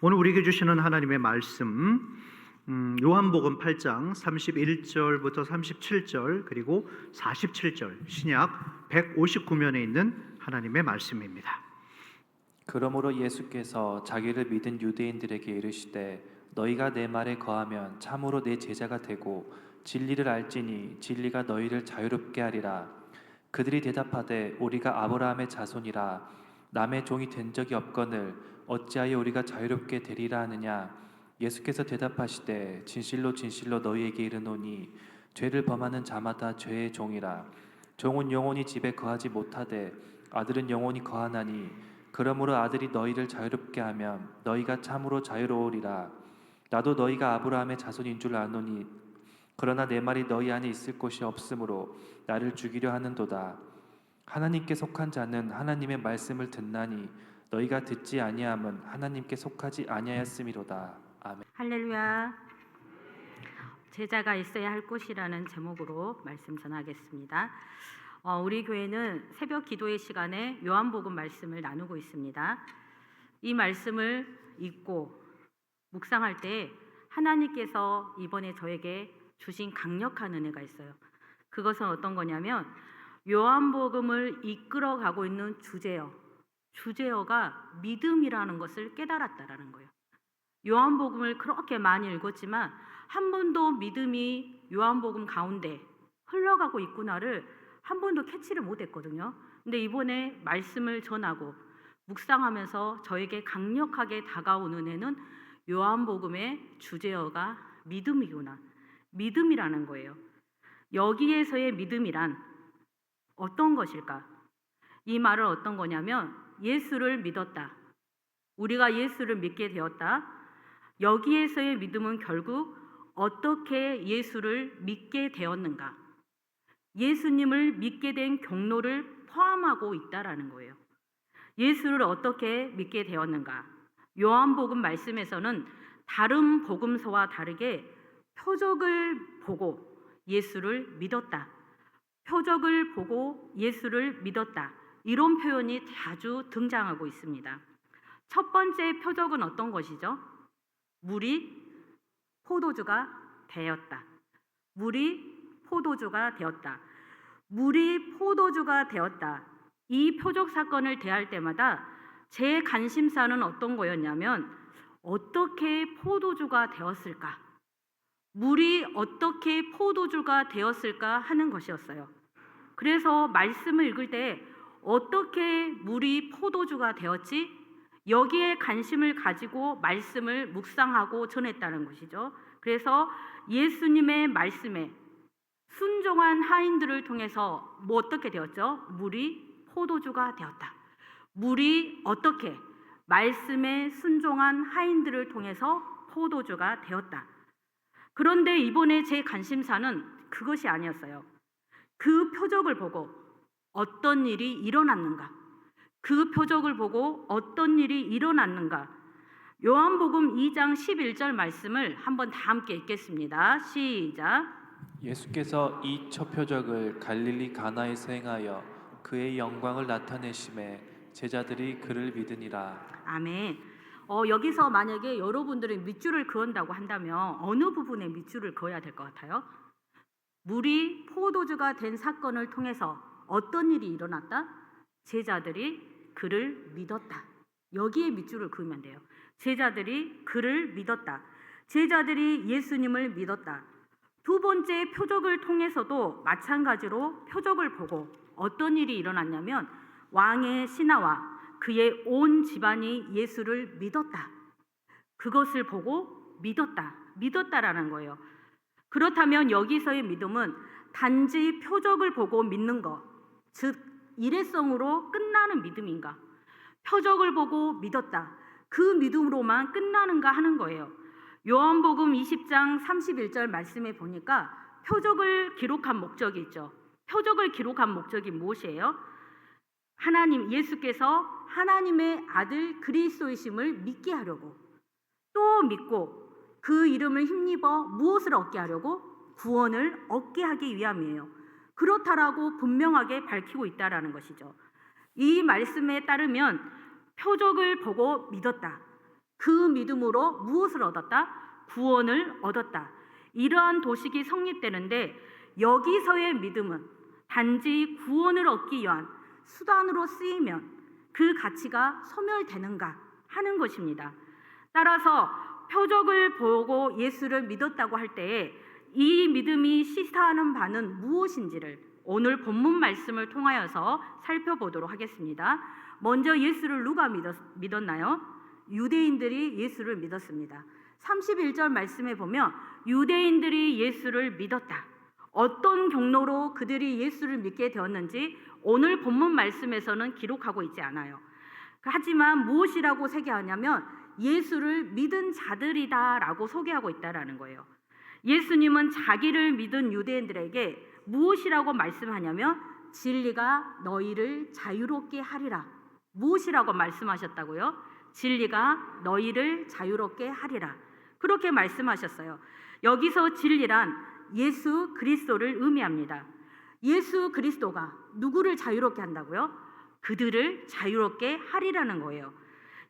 오늘 우리에게 주시는 하나님의 말씀, 요한복음 8장 31절부터 37절 그리고 47절, 신약 159면에 있는 하나님의 말씀입니다. 그러므로 예수께서 자기를 믿은 유대인들에게 이르시되 너희가 내 말에 거하면 참으로 내 제자가 되고 진리를 알지니 진리가 너희를 자유롭게 하리라. 그들이 대답하되 우리가 아브라함의 자손이라 남의 종이 된 적이 없거늘 어찌하여 우리가 자유롭게 되리라 하느냐. 예수께서 대답하시되 진실로 진실로 너희에게 이르노니 죄를 범하는 자마다 죄의 종이라. 종은 영원히 집에 거하지 못하되 아들은 영원히 거하나니 그러므로 아들이 너희를 자유롭게 하면 너희가 참으로 자유로우리라. 나도 너희가 아브라함의 자손인 줄 아노니 그러나 내 말이 너희 안에 있을 곳이 없으므로 나를 죽이려 하는도다. 하나님께 속한 자는 하나님의 말씀을 듣나니 너희가 듣지 아니함은 하나님께 속하지 아니하였음이로다. 아멘. 할렐루야. 제자가 있어야 할 곳이라는 제목으로 말씀 전하겠습니다. 우리 교회는 새벽 기도의 시간에 요한복음 말씀을 나누고 있습니다. 이 말씀을 읽고 묵상할 때 하나님께서 이번에 저에게 주신 강력한 은혜가 있어요. 그것은 어떤 거냐면 요한복음을 이끌어가고 있는 주제어가 믿음이라는 것을 깨달았다라는 거예요. 요한복음을 그렇게 많이 읽었지만 한 번도 믿음이 요한복음 가운데 흘러가고 있구나를 한 번도 캐치를 못했거든요. 근데 이번에 말씀을 전하고 묵상하면서 저에게 강력하게 다가오는 애는 요한복음의 주제어가 믿음이구나, 믿음이라는 거예요. 여기에서의 믿음이란 어떤 것일까? 이 말은 어떤 거냐면 예수를 믿었다, 우리가 예수를 믿게 되었다. 여기에서의 믿음은 결국 어떻게 예수를 믿게 되었는가, 예수님을 믿게 된 경로를 포함하고 있다라는 거예요. 예수를 어떻게 믿게 되었는가? 요한복음 말씀에서는 다른 복음서와 다르게 표적을 보고 예수를 믿었다, 표적을 보고 예수를 믿었다, 이런 표현이 자주 등장하고 있습니다. 첫 번째 표적은 어떤 것이죠? 물이 포도주가 되었다. 물이 포도주가 되었다. 물이 포도주가 되었다. 이 표적 사건을 대할 때마다 제 관심사는 어떤 거였냐면 어떻게 포도주가 되었을까? 물이 어떻게 포도주가 되었을까 하는 것이었어요. 그래서 말씀을 읽을 때 어떻게 물이 포도주가 되었지? 여기에 관심을 가지고 말씀을 묵상하고 전했다는 것이죠. 그래서 예수님의 말씀에 순종한 하인들을 통해서 어떻게 되었죠? 물이 포도주가 되었다. 물이 어떻게 말씀에 순종한 하인들을 통해서 포도주가 되었다. 그런데 이번에 제 관심사는 그것이 아니었어요. 그 표적을 보고 어떤 일이 일어났는가? 그 표적을 보고 어떤 일이 일어났는가? 요한복음 2장 11절 말씀을 한번 다 함께 읽겠습니다. 시작. 예수께서 이 첫 표적을 갈릴리 가나에서 행하여 그의 영광을 나타내심에 제자들이 그를 믿으니라. 아멘. 여기서 만약에 여러분들이 밑줄을 그은다고 한다면 어느 부분에 밑줄을 그어야 될 것 같아요? 물이 포도주가 된 사건을 통해서 어떤 일이 일어났다? 제자들이 그를 믿었다. 여기에 밑줄을 그으면 돼요. 제자들이 그를 믿었다. 제자들이 예수님을 믿었다. 두 번째 표적을 통해서도 마찬가지로 표적을 보고 어떤 일이 일어났냐면 왕의 신하와 그의 온 집안이 예수를 믿었다. 그것을 보고 믿었다라는 거예요. 그렇다면 여기서의 믿음은 단지 표적을 보고 믿는 것, 즉 일회성으로 끝나는 믿음인가? 표적을 보고 믿었다, 그 믿음으로만 끝나는가 하는 거예요. 요한복음 20장 31절 말씀에 보니까 표적을 기록한 목적이 있죠. 표적을 기록한 목적이 무엇이에요? 예수께서 하나님의 아들 그리스도이심을 믿게 하려고, 또 믿고 그 이름을 힘입어 무엇을 얻게 하려고? 구원을 얻게 하기 위함이에요. 그렇다라고 분명하게 밝히고 있다라는 것이죠. 이 말씀에 따르면 표적을 보고 믿었다, 그 믿음으로 무엇을 얻었다? 구원을 얻었다. 이러한 도식이 성립되는데 여기서의 믿음은 단지 구원을 얻기 위한 수단으로 쓰이면 그 가치가 소멸되는가 하는 것입니다. 따라서 표적을 보고 예수를 믿었다고 할 때에 이 믿음이 시사하는 바는 무엇인지를 오늘 본문 말씀을 통하여서 살펴보도록 하겠습니다. 먼저 예수를 누가 믿었나요? 유대인들이 예수를 믿었습니다. 31절 말씀에 보면 유대인들이 예수를 믿었다. 어떤 경로로 그들이 예수를 믿게 되었는지 오늘 본문 말씀에서는 기록하고 있지 않아요. 하지만 무엇이라고 소개하냐면 예수를 믿은 자들이다라고 소개하고 있다라는 거예요. 예수님은 자기를 믿은 유대인들에게 무엇이라고 말씀하냐면 진리가 너희를 자유롭게 하리라. 무엇이라고 말씀하셨다고요? 진리가 너희를 자유롭게 하리라. 그렇게 말씀하셨어요. 여기서 진리란 예수 그리스도를 의미합니다. 예수 그리스도가 누구를 자유롭게 한다고요? 그들을 자유롭게 하리라는 거예요.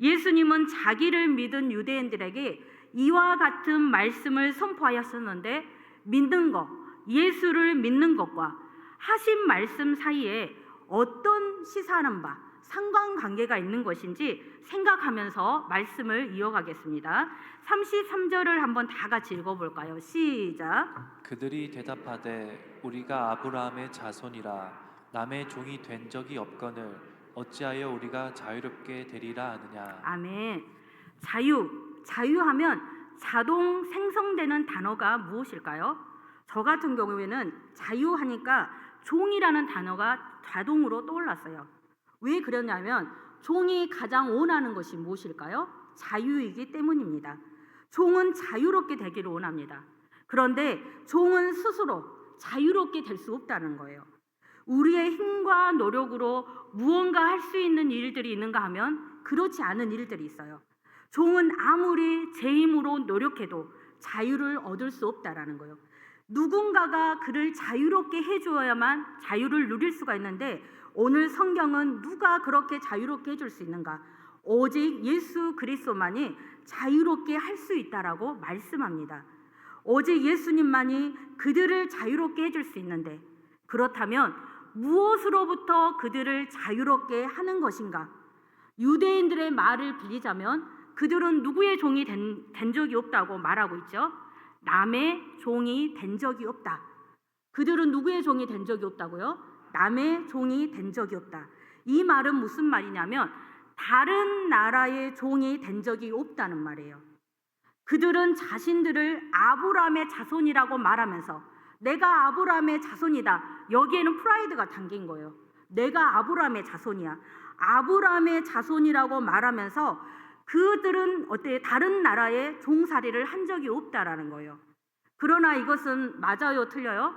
예수님은 자기를 믿은 유대인들에게 이와 같은 말씀을 선포하였었는데 믿는 것, 예수를 믿는 것과 하신 말씀 사이에 어떤 시사하는 바, 상관관계가 있는 것인지 생각하면서 말씀을 이어가겠습니다. 33절을 한번 다 같이 읽어볼까요? 시작. 그들이 대답하되 우리가 아브라함의 자손이라 남의 종이 된 적이 없거늘 어찌하여 우리가 자유롭게 되리라 하느냐. 아멘. 자유하면 자동 생성되는 단어가 무엇일까요? 저 같은 경우에는 자유하니까 종이라는 단어가 자동으로 떠올랐어요. 왜 그러냐면 종이 가장 원하는 것이 무엇일까요? 자유이기 때문입니다. 종은 자유롭게 되기를 원합니다. 그런데 종은 스스로 자유롭게 될 수 없다는 거예요. 우리의 힘과 노력으로 무언가 할 수 있는 일들이 있는가 하면 그렇지 않은 일들이 있어요. 종은 아무리 제 힘으로 노력해도 자유를 얻을 수 없다라는 거예요. 누군가가 그를 자유롭게 해주어야만 자유를 누릴 수가 있는데 오늘 성경은 누가 그렇게 자유롭게 해줄 수 있는가? 오직 예수 그리스도만이 자유롭게 할 수 있다라고 말씀합니다. 오직 예수님만이 그들을 자유롭게 해줄 수 있는데 그렇다면 무엇으로부터 그들을 자유롭게 하는 것인가? 유대인들의 말을 빌리자면 그들은 누구의 종이 된 적이 없다고 말하고 있죠. 남의 종이 된 적이 없다. 그들은 누구의 종이 된 적이 없다고요? 남의 종이 된 적이 없다. 이 말은 무슨 말이냐면 다른 나라의 종이 된 적이 없다는 말이에요. 그들은 자신들을 아브라함의 자손이라고 말하면서 내가 아브라함의 자손이다. 여기에는 프라이드가 담긴 거예요. 내가 아브라함의 자손이야. 아브라함의 자손이라고 말하면서 그들은 다른 나라의 종살이를 한 적이 없다라는 거예요. 그러나 이것은 맞아요, 틀려요?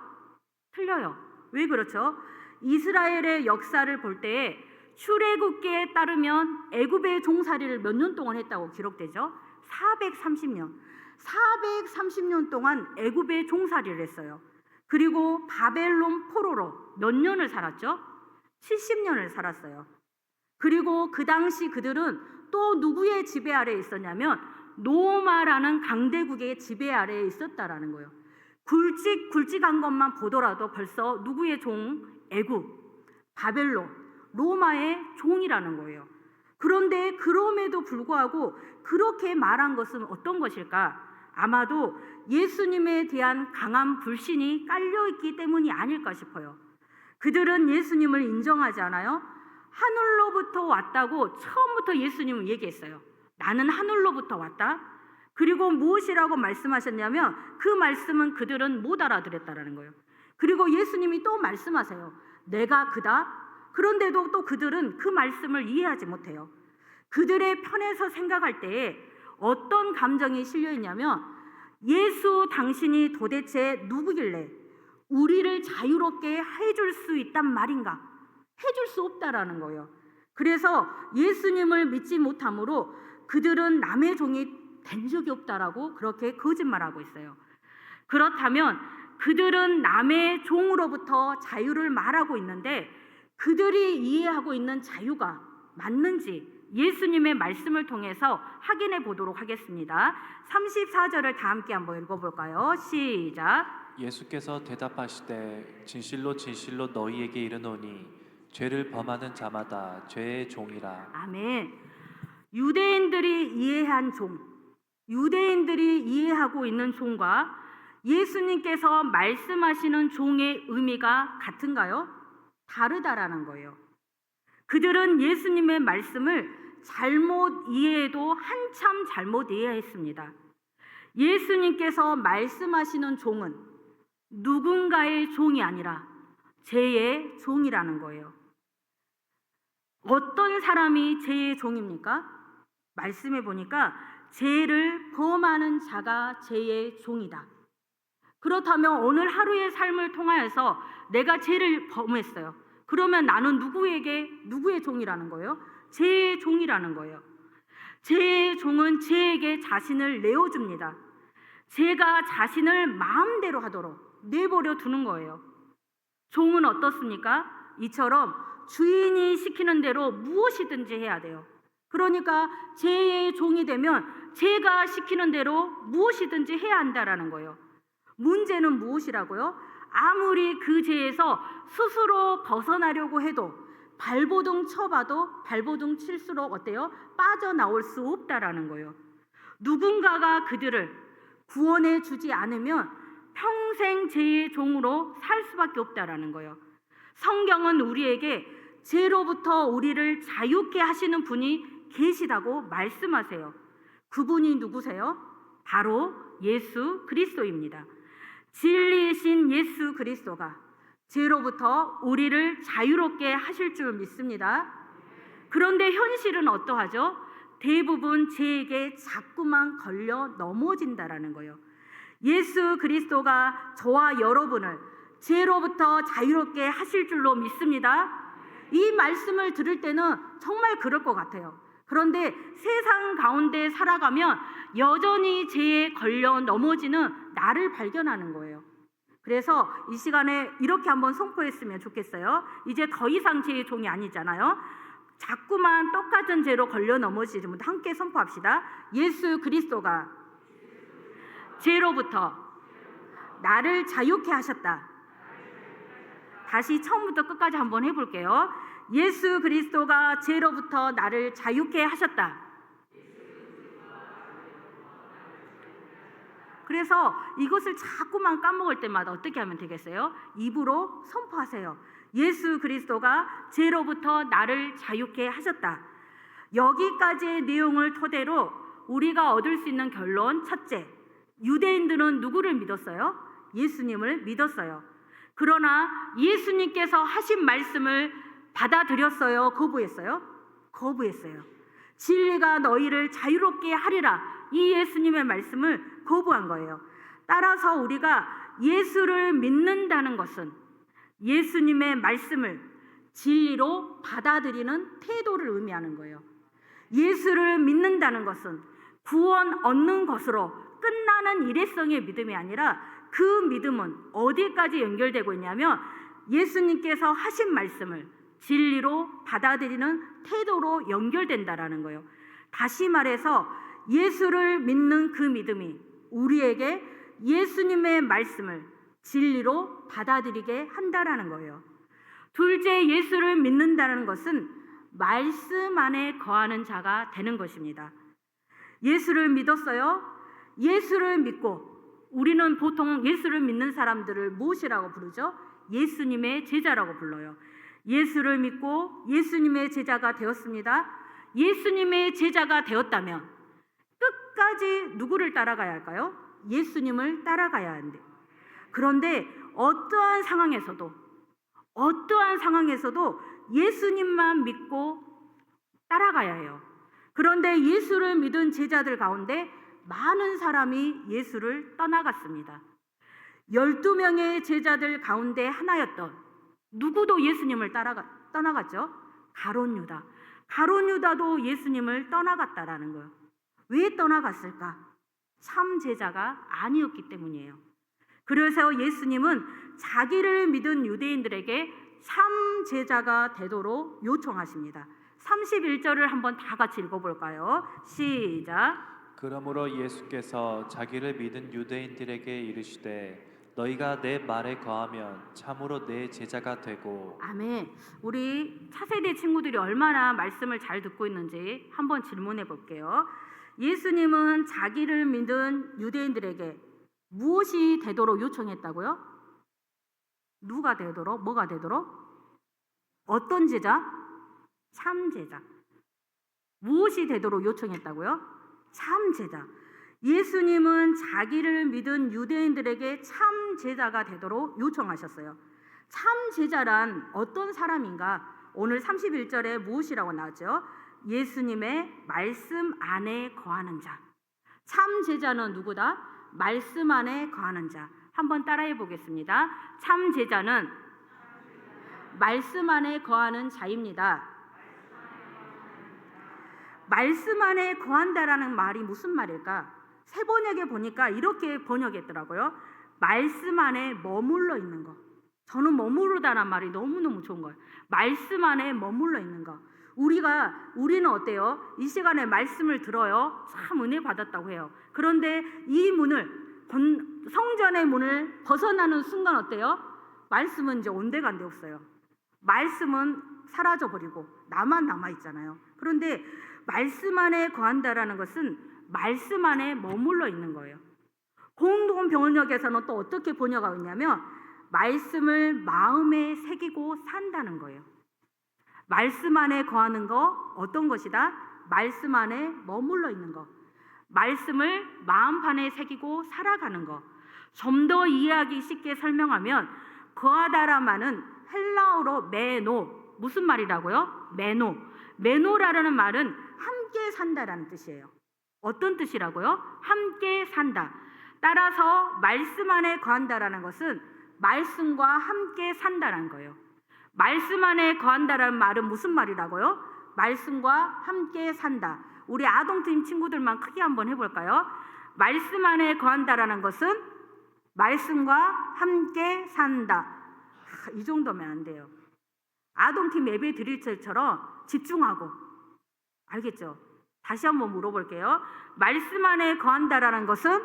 틀려요. 왜 그렇죠? 이스라엘의 역사를 볼 때에 출애굽기에 따르면 애굽의 종살이를 몇 년 동안 했다고 기록되죠? 430년. 430년 동안 애굽의 종살이를 했어요. 그리고 바벨론 포로로 몇 년을 살았죠? 70년을 살았어요. 그리고 그 당시 그들은 또 누구의 지배 아래에 있었냐면 로마라는 강대국의 지배 아래에 있었다라는 거예요. 굵직굵직한 것만 보더라도 벌써 누구의 종? 애굽, 바벨론, 로마의 종이라는 거예요. 그런데 그럼에도 불구하고 그렇게 말한 것은 어떤 것일까? 아마도 예수님에 대한 강한 불신이 깔려있기 때문이 아닐까 싶어요. 그들은 예수님을 인정하지 않아요? 하늘로부터 왔다고 처음부터 예수님은 얘기했어요. 나는 하늘로부터 왔다. 그리고 무엇이라고 말씀하셨냐면 그 말씀은 그들은 못 알아들었다라는 거예요. 그리고 예수님이 또 말씀하세요. 내가 그다. 그런데도 또 그들은 그 말씀을 이해하지 못해요. 그들의 편에서 생각할 때에 어떤 감정이 실려 있냐면 예수 당신이 도대체 누구길래 우리를 자유롭게 해줄 수 있단 말인가? 해줄 수 없다라는 거예요. 그래서 예수님을 믿지 못함으로 그들은 남의 종이 된 적이 없다라고 그렇게 거짓말하고 있어요. 그렇다면 그들은 남의 종으로부터 자유를 말하고 있는데 그들이 이해하고 있는 자유가 맞는지 예수님의 말씀을 통해서 확인해 보도록 하겠습니다. 34절을 다 함께 한번 읽어볼까요? 시작. 예수께서 대답하시되 진실로 진실로 너희에게 이르노니 죄를 범하는 자마다 죄의 종이라. 아멘. 유대인들이 이해한 종, 유대인들이 이해하고 있는 종과 예수님께서 말씀하시는 종의 의미가 같은가요? 다르다라는 거예요. 그들은 예수님의 말씀을 잘못 이해해도 한참 잘못 이해했습니다. 예수님께서 말씀하시는 종은 누군가의 종이 아니라 죄의 종이라는 거예요. 어떤 사람이 죄의 종입니까? 말씀해 보니까 죄를 범하는 자가 죄의 종이다. 그렇다면 오늘 하루의 삶을 통하여서 내가 죄를 범했어요. 그러면 나는 누구의 종이라는 거예요? 죄의 종이라는 거예요. 죄의 종은 죄에게 자신을 내어줍니다. 죄가 자신을 마음대로 하도록 내버려 두는 거예요. 종은 어떻습니까? 이처럼 주인이 시키는 대로 무엇이든지 해야 돼요. 그러니까 죄의 종이 되면 죄가 시키는 대로 무엇이든지 해야 한다라는 거예요. 문제는 무엇이라고요? 아무리 그 죄에서 스스로 벗어나려고 해도 발버둥 쳐봐도 발버둥 칠수록 어때요? 빠져나올 수 없다라는 거예요. 누군가가 그들을 구원해 주지 않으면 평생 죄의 종으로 살 수밖에 없다라는 거예요. 성경은 우리에게 죄로부터 우리를 자유케 하시는 분이 계시다고 말씀하세요. 그분이 누구세요? 바로 예수 그리스도입니다. 진리이신 예수 그리스도가 죄로부터 우리를 자유롭게 하실 줄 믿습니다. 그런데 현실은 어떠하죠? 대부분 죄에게 자꾸만 걸려 넘어진다라는 거예요. 예수 그리스도가 저와 여러분을 죄로부터 자유롭게 하실 줄로 믿습니다. 이 말씀을 들을 때는 정말 그럴 것 같아요. 그런데 세상 가운데 살아가면 여전히 죄에 걸려 넘어지는 나를 발견하는 거예요. 그래서 이 시간에 이렇게 한번 선포했으면 좋겠어요. 이제 더 이상 죄의 종이 아니잖아요. 자꾸만 똑같은 죄로 걸려 넘어지지 못해 함께 선포합시다. 예수 그리스도가 죄로부터 나를 자유케 하셨다. 다시 처음부터 끝까지 한번 해볼게요. 예수 그리스도가 죄로부터 나를 자유케 하셨다. 그래서 이것을 자꾸만 까먹을 때마다 어떻게 하면 되겠어요? 입으로 선포하세요. 예수 그리스도가 죄로부터 나를 자유케 하셨다. 여기까지의 내용을 토대로 우리가 얻을 수 있는 결론 첫째, 유대인들은 누구를 믿었어요? 예수님을 믿었어요. 그러나 예수님께서 하신 말씀을 받아들였어요? 거부했어요? 거부했어요. 진리가 너희를 자유롭게 하리라. 이 예수님의 말씀을 거부한 거예요. 따라서 우리가 예수를 믿는다는 것은 예수님의 말씀을 진리로 받아들이는 태도를 의미하는 거예요. 예수를 믿는다는 것은 구원 얻는 것으로 끝나는 일회성의 믿음이 아니라 그 믿음은 어디까지 연결되고 있냐면 예수님께서 하신 말씀을 진리로 받아들이는 태도로 연결된다라는 거예요. 다시 말해서 예수를 믿는 그 믿음이 우리에게 예수님의 말씀을 진리로 받아들이게 한다라는 거예요. 둘째, 예수를 믿는다는 것은 말씀 안에 거하는 자가 되는 것입니다. 예수를 믿었어요? 예수를 믿고 우리는 보통 예수를 믿는 사람들을 무엇이라고 부르죠? 예수님의 제자라고 불러요. 예수를 믿고 예수님의 제자가 되었습니다. 예수님의 제자가 되었다면 끝까지 누구를 따라가야 할까요? 예수님을 따라가야 하는데, 그런데 어떠한 상황에서도 예수님만 믿고 따라가야 해요. 그런데 예수를 믿은 제자들 가운데 많은 사람이 예수를 떠나갔습니다. 12명의 제자들 가운데 하나였던 누구도 예수님을 떠나갔죠? 가룟 유다. 가룟 유다도 예수님을 떠나갔다라는 거예요. 왜 떠나갔을까? 참 제자가 아니었기 때문이에요. 그래서 예수님은 자기를 믿은 유대인들에게 참 제자가 되도록 요청하십니다. 31절을 한번 다 같이 읽어볼까요? 시작. 그러므로 예수께서 자기를 믿은 유대인들에게 이르시되 너희가 내 말에 거하면 참으로 내 제자가 되고. 아멘. 우리 차세대 친구들이 얼마나 말씀을 잘 듣고 있는지 한번 질문해 볼게요. 예수님은 자기를 믿은 유대인들에게 무엇이 되도록 요청했다고요? 누가 되도록? 뭐가 되도록? 어떤 제자? 참 제자. 무엇이 되도록 요청했다고요? 참 제자. 예수님은 자기를 믿은 유대인들에게 참 제자가 되도록 요청하셨어요. 참 제자란 어떤 사람인가? 오늘 31절에 무엇이라고 나왔죠? 예수님의 말씀 안에 거하는 자. 참 제자는 누구다? 말씀 안에 거하는 자. 한번 따라해 보겠습니다. 참 제자는 말씀 안에 거하는 자입니다. 말씀 안에 거한다라는 말이 무슨 말일까? 새 번역에 보니까 이렇게 번역했더라고요. 말씀 안에 머물러 있는 거. 저는 머무르다는 말이 너무너무 좋은 거예요. 말씀 안에 머물러 있는 거. 우리는 어때요? 이 시간에 말씀을 들어요. 참 은혜 받았다고 해요. 그런데 이 성전의 문을 벗어나는 순간 어때요? 말씀은 이제 온데간데 없어요. 말씀은 사라져버리고 나만 남아있잖아요. 그런데 말씀 안에 거한다라는 것은 말씀 안에 머물러 있는 거예요. 공동 번역에서는 또 어떻게 번역하고 있냐면 말씀을 마음에 새기고 산다는 거예요. 말씀 안에 거하는 거 어떤 것이다? 말씀 안에 머물러 있는 거. 말씀을 마음판에 새기고 살아가는 거. 좀 더 이해하기 쉽게 설명하면 거하다란 말은 헬라어로 메노. 무슨 말이라고요? 메노. 메노라는 말은 함께 산다라는 뜻이에요. 어떤 뜻이라고요? 함께 산다. 따라서 말씀 안에 거한다라는 것은 말씀과 함께 산다라는 거예요. 말씀 안에 거한다라는 말은 무슨 말이라고요? 말씀과 함께 산다. 우리 아동팀 친구들만 크게 한번 해볼까요? 말씀 안에 거한다라는 것은 말씀과 함께 산다. 이 정도면 안 돼요. 아동팀 예배 드릴 때처럼 집중하고. 알겠죠? 다시 한번 물어볼게요. 말씀 안에 거한다라는 것은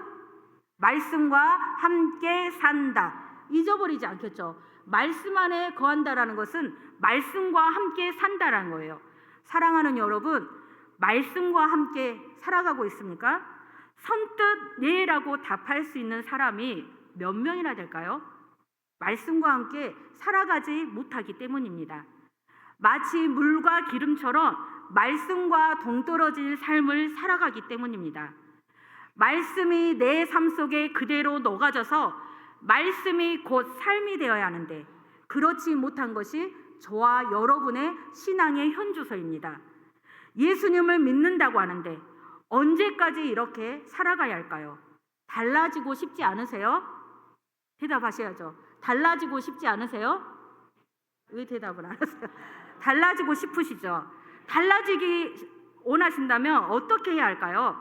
말씀과 함께 산다. 잊어버리지 않겠죠? 말씀 안에 거한다라는 것은 말씀과 함께 산다라는 거예요. 사랑하는 여러분, 말씀과 함께 살아가고 있습니까? 선뜻 네라고 답할 수 있는 사람이 몇 명이나 될까요? 말씀과 함께 살아가지 못하기 때문입니다. 마치 물과 기름처럼 말씀과 동떨어진 삶을 살아가기 때문입니다. 말씀이 내 삶 속에 그대로 녹아져서 말씀이 곧 삶이 되어야 하는데 그렇지 못한 것이 저와 여러분의 신앙의 현주소입니다. 예수님을 믿는다고 하는데 언제까지 이렇게 살아가야 할까요? 달라지고 싶지 않으세요? 대답하셔야죠. 달라지고 싶지 않으세요? 왜 대답을 안 하세요? 달라지고 싶으시죠? 달라지기 원하신다면 어떻게 해야 할까요?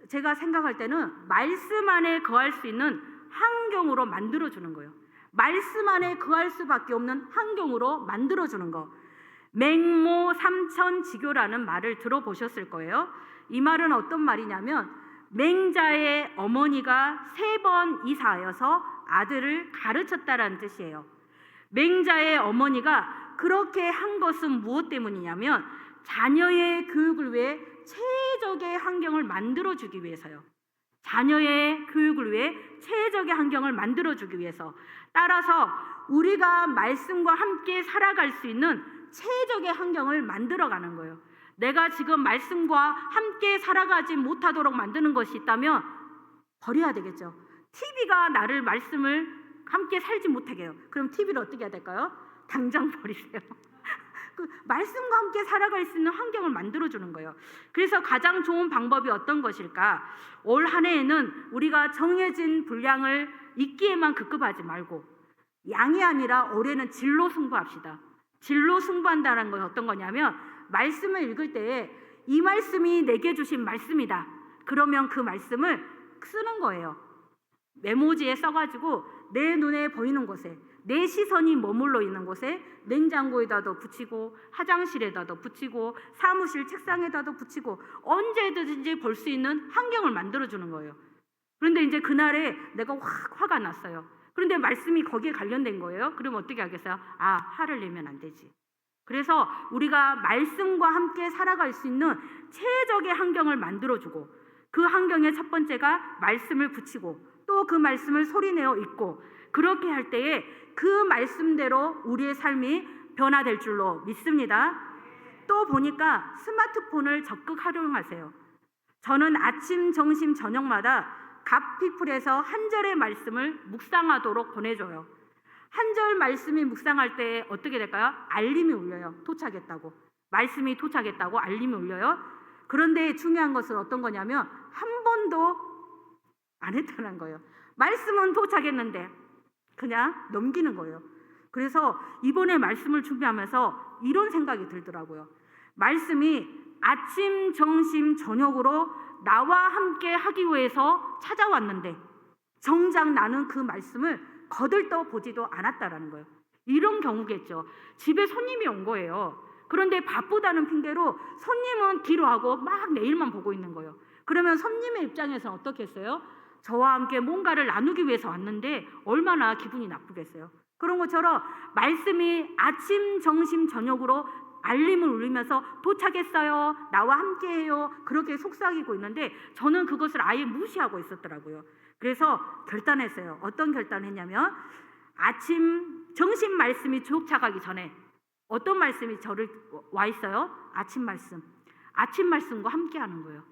제가 생각할 때는 말씀 안에 거할 수 있는 환경으로 만들어주는 거예요. 말씀 안에 거할 수밖에 없는 환경으로 만들어주는 거. 맹모 삼천지교라는 말을 들어보셨을 거예요. 이 말은 어떤 말이냐면 맹자의 어머니가 3번 이사하여서 아들을 가르쳤다라는 뜻이에요. 맹자의 어머니가 그렇게 한 것은 무엇 때문이냐면 자녀의 교육을 위해 최적의 환경을 만들어주기 위해서요. 자녀의 교육을 위해 최적의 환경을 만들어주기 위해서. 따라서 우리가 말씀과 함께 살아갈 수 있는 최적의 환경을 만들어가는 거예요. 내가 지금 말씀과 함께 살아가지 못하도록 만드는 것이 있다면 버려야 되겠죠. TV가 나를 말씀을 함께 살지 못하게 해요. 그럼 TV를 어떻게 해야 될까요? 당장 버리세요. 그 말씀과 함께 살아갈 수 있는 환경을 만들어주는 거예요. 그래서 가장 좋은 방법이 어떤 것일까? 올 한 해에는 우리가 정해진 분량을 읽기에만 급급하지 말고 양이 아니라 올해는 질로 승부합시다. 질로 승부한다는 건 어떤 거냐면 말씀을 읽을 때에 이 말씀이 내게 주신 말씀이다. 그러면 그 말씀을 쓰는 거예요. 메모지에 써가지고 내 눈에 보이는 곳에 내 시선이 머물러 있는 곳에 냉장고에다도 붙이고 화장실에다도 붙이고 사무실 책상에다도 붙이고 언제든지 볼 수 있는 환경을 만들어주는 거예요. 그런데 이제 그날에 내가 확 화가 났어요. 그런데 말씀이 거기에 관련된 거예요. 그러면 어떻게 하겠어요? 아, 화를 내면 안 되지. 그래서 우리가 말씀과 함께 살아갈 수 있는 최적의 환경을 만들어주고 그 환경의 첫 번째가 말씀을 붙이고 또 그 말씀을 소리내어 읽고 그렇게 할 때에 그 말씀대로 우리의 삶이 변화될 줄로 믿습니다. 또 보니까 스마트폰을 적극 활용하세요. 저는 아침, 점심, 저녁마다 갓피플에서 한 절의 말씀을 묵상하도록 보내줘요. 한 절 말씀이 묵상할 때 어떻게 될까요? 알림이 울려요. 도착했다고. 말씀이 도착했다고 알림이 울려요. 그런데 중요한 것은 어떤 거냐면 한 번도 안 했다는 거예요. 말씀은 도착했는데 그냥 넘기는 거예요. 그래서 이번에 말씀을 준비하면서 이런 생각이 들더라고요. 말씀이 아침, 점심, 저녁으로 나와 함께 하기 위해서 찾아왔는데 정작 나는 그 말씀을 거들떠 보지도 않았다라는 거예요. 이런 경우겠죠. 집에 손님이 온 거예요. 그런데 바쁘다는 핑계로 손님은 뒤로 하고 막 내일만 보고 있는 거예요. 그러면 손님의 입장에서는 어떻겠어요? 저와 함께 뭔가를 나누기 위해서 왔는데 얼마나 기분이 나쁘겠어요. 그런 것처럼 말씀이 아침, 점심, 저녁으로 알림을 울리면서 도착했어요. 나와 함께해요. 그렇게 속삭이고 있는데 저는 그것을 아예 무시하고 있었더라고요. 그래서 결단했어요. 어떤 결단을 했냐면 아침, 점심 말씀이 도착하기 전에 어떤 말씀이 저를 와 있어요? 아침 말씀. 아침 말씀과 함께하는 거예요.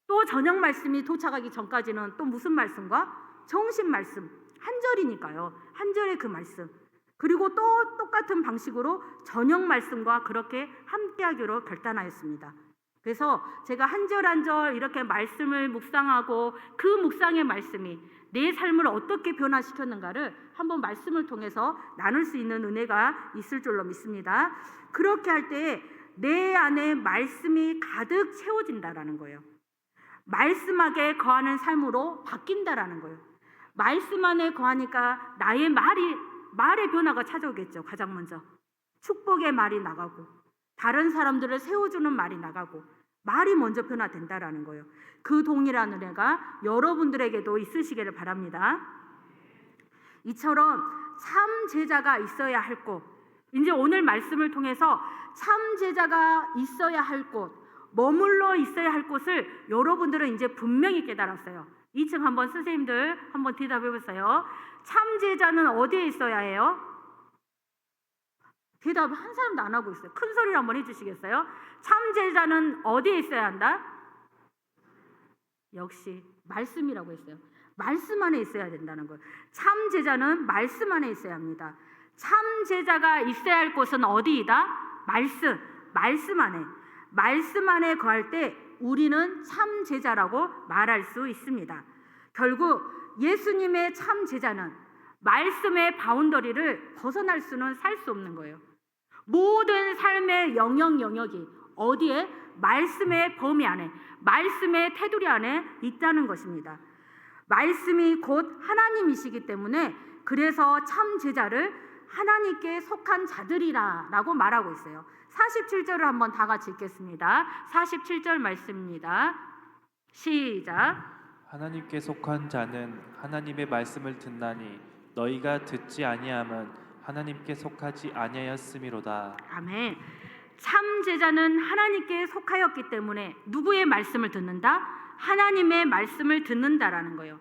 또 저녁 말씀이 도착하기 전까지는 또 무슨 말씀과? 점심 말씀. 한 절이니까요. 한 절의 그 말씀. 그리고 또 똑같은 방식으로 저녁 말씀과 그렇게 함께하기로 결단하였습니다. 그래서 제가 한 절 한 절 이렇게 말씀을 묵상하고 그 묵상의 말씀이 내 삶을 어떻게 변화시켰는가를 한번 말씀을 통해서 나눌 수 있는 은혜가 있을 줄로 믿습니다. 그렇게 할 때 내 안에 말씀이 가득 채워진다라는 거예요. 말씀 안에 거하는 삶으로 바뀐다라는 거예요. 말씀 안에 거하니까 나의 말의 변화가 찾아오겠죠. 가장 먼저 축복의 말이 나가고 다른 사람들을 세워주는 말이 나가고 말이 먼저 변화된다라는 거예요. 그 동일한 은혜가 여러분들에게도 있으시기를 바랍니다. 이처럼 참 제자가 있어야 할 곳, 이제 오늘 말씀을 통해서 참 제자가 있어야 할 곳, 머물러 있어야 할 곳을 여러분들은 이제 분명히 깨달았어요. 2층 한번 선생님들 한번 대답해 보세요. 참 제자는 어디에 있어야 해요? 대답 한 사람도 안 하고 있어요. 큰 소리로 한번 해주시겠어요? 참 제자는 어디에 있어야 한다? 역시 말씀이라고 했어요. 말씀 안에 있어야 된다는 거예요. 참 제자는 말씀 안에 있어야 합니다. 참 제자가 있어야 할 곳은 어디이다? 말씀 안에. 말씀 안에 거할 때 우리는 참 제자라고 말할 수 있습니다. 결국 예수님의 참 제자는 말씀의 바운더리를 벗어날 수는 살 수 없는 거예요. 모든 삶의 영역이 어디에? 말씀의 범위 안에, 말씀의 테두리 안에 있다는 것입니다. 말씀이 곧 하나님이시기 때문에 그래서 참 제자를 하나님께 속한 자들이라 라고 말하고 있어요. 47절을 한번 다 같이 읽겠습니다. 47절 말씀입니다. 시작. 하나님께 속한 자는 하나님의 말씀을 듣나니 너희가 듣지 아니함은 하나님께 속하지 아니하였음이로다. 아멘. 참 제자는 하나님께 속하였기 때문에 누구의 말씀을 듣는다? 하나님의 말씀을 듣는다라는 거예요.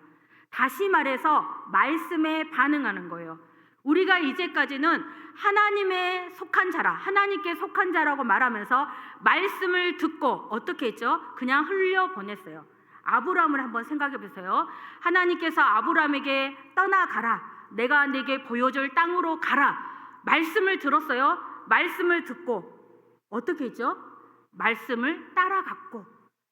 다시 말해서 말씀에 반응하는 거예요. 우리가 이제까지는 하나님의 속한 자라, 하나님께 속한 자라고 말하면서 말씀을 듣고 어떻게 했죠? 그냥 흘려보냈어요. 아브라함을 한번 생각해 보세요. 하나님께서 아브라함에게 떠나가라, 내가 네게 보여줄 땅으로 가라, 말씀을 들었어요. 말씀을 듣고 어떻게 했죠? 말씀을 따라갔고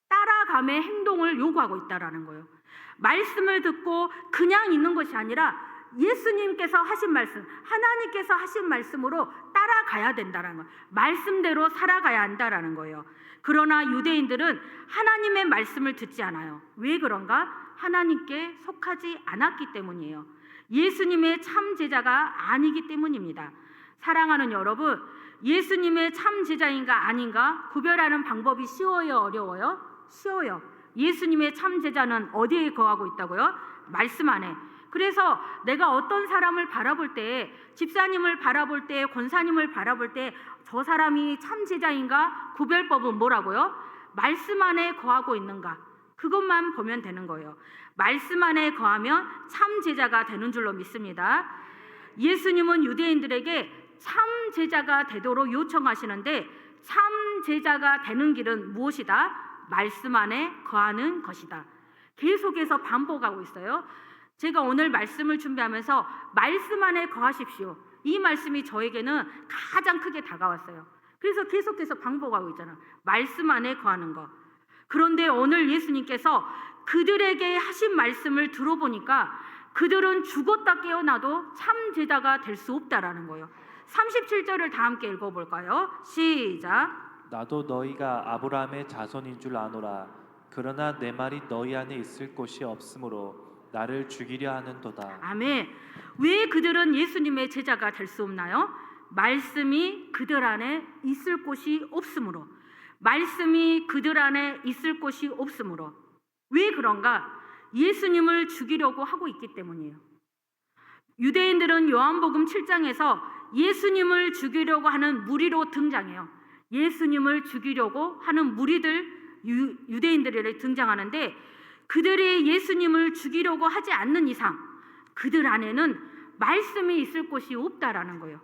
따라감의 행동을 요구하고 있다라는 거예요. 말씀을 듣고 그냥 있는 것이 아니라 예수님께서 하신 말씀, 하나님께서 하신 말씀으로 따라가야 된다는 거예요. 말씀대로 살아가야 한다라는 거예요. 그러나 유대인들은 하나님의 말씀을 듣지 않아요. 왜 그런가? 하나님께 속하지 않았기 때문이에요. 예수님의 참 제자가 아니기 때문입니다. 사랑하는 여러분, 예수님의 참 제자인가 아닌가 구별하는 방법이 쉬워요, 어려워요? 쉬워요. 예수님의 참 제자는 어디에 거하고 있다고요? 말씀 안에. 그래서 내가 어떤 사람을 바라볼 때, 집사님을 바라볼 때, 권사님을 바라볼 때 저 사람이 참 제자인가 구별법은 뭐라고요? 말씀 안에 거하고 있는가, 그것만 보면 되는 거예요. 말씀 안에 거하면 참 제자가 되는 줄로 믿습니다. 예수님은 유대인들에게 참 제자가 되도록 요청하시는데, 참 제자가 되는 길은 무엇이다? 말씀 안에 거하는 것이다. 계속해서 반복하고 있어요. 제가 오늘 말씀을 준비하면서 말씀 안에 거하십시오, 이 말씀이 저에게는 가장 크게 다가왔어요. 그래서 계속해서 반복하고 있잖아. 말씀 안에 거하는 거. 그런데 오늘 예수님께서 그들에게 하신 말씀을 들어보니까 그들은 죽었다 깨어나도 참 제자가 될 수 없다라는 거예요. 37절을 다 함께 읽어볼까요? 시작. 나도 너희가 아브라함의 자손인 줄 아노라. 그러나 내 말이 너희 안에 있을 곳이 없으므로 나를 죽이려 하는도다. 아멘. 왜 그들은 예수님의 제자가 될 수 없나요? 말씀이 그들 안에 있을 곳이 없으므로. 말씀이 그들 안에 있을 곳이 없으므로. 왜 그런가? 예수님을 죽이려고 하고 있기 때문이에요. 유대인들은 요한복음 7장에서 예수님을 죽이려고 하는 무리로 등장해요. 예수님을 죽이려고 하는 무리들, 유대인들이 등장하는데, 그들이 예수님을 죽이려고 하지 않는 이상 그들 안에는 말씀이 있을 곳이 없다라는 거예요.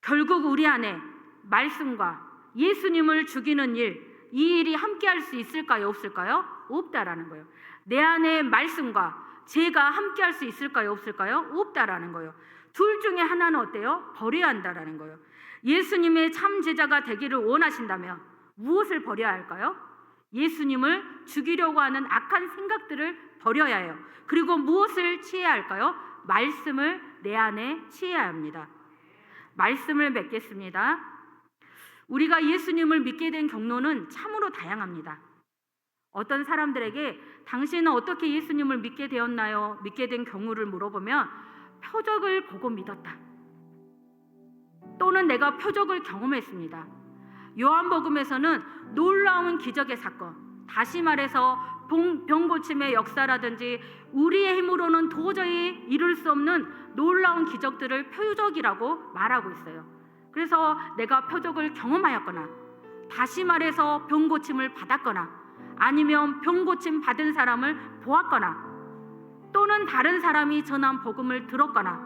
결국 우리 안에 말씀과 예수님을 죽이는 일, 이 일이 함께 할 수 있을까요, 없을까요? 없다라는 거예요. 내 안에 말씀과 죄가 함께 할 수 있을까요, 없을까요? 없다라는 거예요. 둘 중에 하나는 어때요? 버려야 한다라는 거예요. 예수님의 참 제자가 되기를 원하신다면 무엇을 버려야 할까요? 예수님을 죽이려고 하는 악한 생각들을 버려야 해요. 그리고 무엇을 취해야 할까요? 말씀을 내 안에 취해야 합니다. 말씀을 맺겠습니다. 우리가 예수님을 믿게 된 경로는 참으로 다양합니다. 어떤 사람들에게 당신은 어떻게 예수님을 믿게 되었나요? 믿게 된 경우를 물어보면 표적을 보고 믿었다, 또는 내가 표적을 경험했습니다. 요한복음에서는 놀라운 기적의 사건, 다시 말해서 병 고침의 역사라든지 우리의 힘으로는 도저히 이룰 수 없는 놀라운 기적들을 표적이라고 말하고 있어요. 그래서 내가 표적을 경험하였거나, 다시 말해서 병 고침을 받았거나, 아니면 병 고침 받은 사람을 보았거나, 또는 다른 사람이 전한 복음을 들었거나,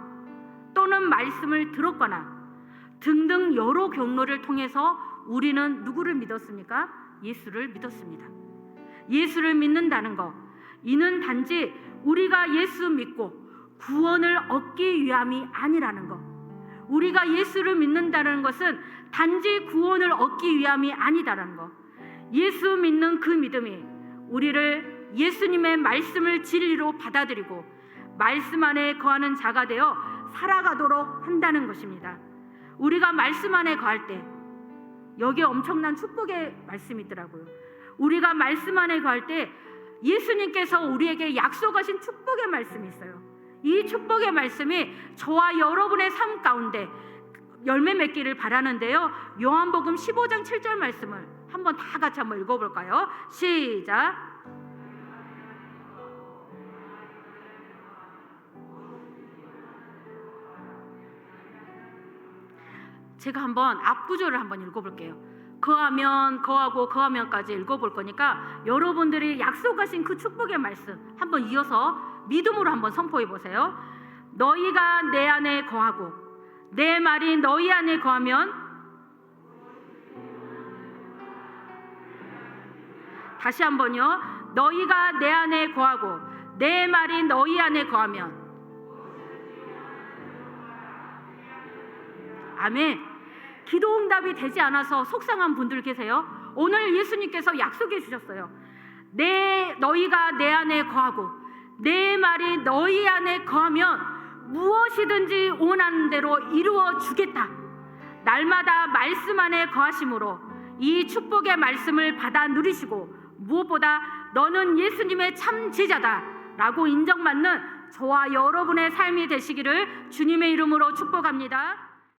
또는 말씀을 들었거나 등등 여러 경로를 통해서 우리는 누구를 믿었습니까? 예수를 믿었습니다. 예수를 믿는다는 것, 이는 단지 우리가 예수 믿고 구원을 얻기 위함이 아니라는 것. 우리가 예수를 믿는다는 것은 단지 구원을 얻기 위함이 아니다라는 것. 예수 믿는 그 믿음이 우리를 예수님의 말씀을 진리로 받아들이고 말씀 안에 거하는 자가 되어 살아가도록 한다는 것입니다. 우리가 말씀 안에 거할 때 여기에 엄청난 축복의 말씀이 있더라고요. 우리가 말씀 안에 거할 때 예수님께서 우리에게 약속하신 축복의 말씀이 있어요. 이 축복의 말씀이 저와 여러분의 삶 가운데 열매 맺기를 바라는데요. 요한복음 15장 7절 말씀을 한번 다 같이 한번 읽어볼까요? 시작. 제가 한번 앞구절을 한번 읽어볼게요. 거하면, 거하고, 거하면까지 읽어볼 거니까 여러분들이 약속하신 그 축복의 말씀 한번 이어서 믿음으로 한번 선포해 보세요. 너희가 내 안에 거하고 내 말이 너희 안에 거하면, 다시 한번요. 너희가 내 안에 거하고 내 말이 너희 안에 거하면. 아멘. 기도 응답이 되지 않아서 속상한 분들 계세요. 오늘 예수님께서 약속해 주셨어요. 너희가 내 안에 거하고 내 말이 너희 안에 거하면 무엇이든지 원하는 대로 이루어 주겠다. 날마다 말씀 안에 거하심으로 이 축복의 말씀을 받아 누리시고, 무엇보다 너는 예수님의 참 제자다 라고 인정받는 저와 여러분의 삶이 되시기를 주님의 이름으로 축복합니다.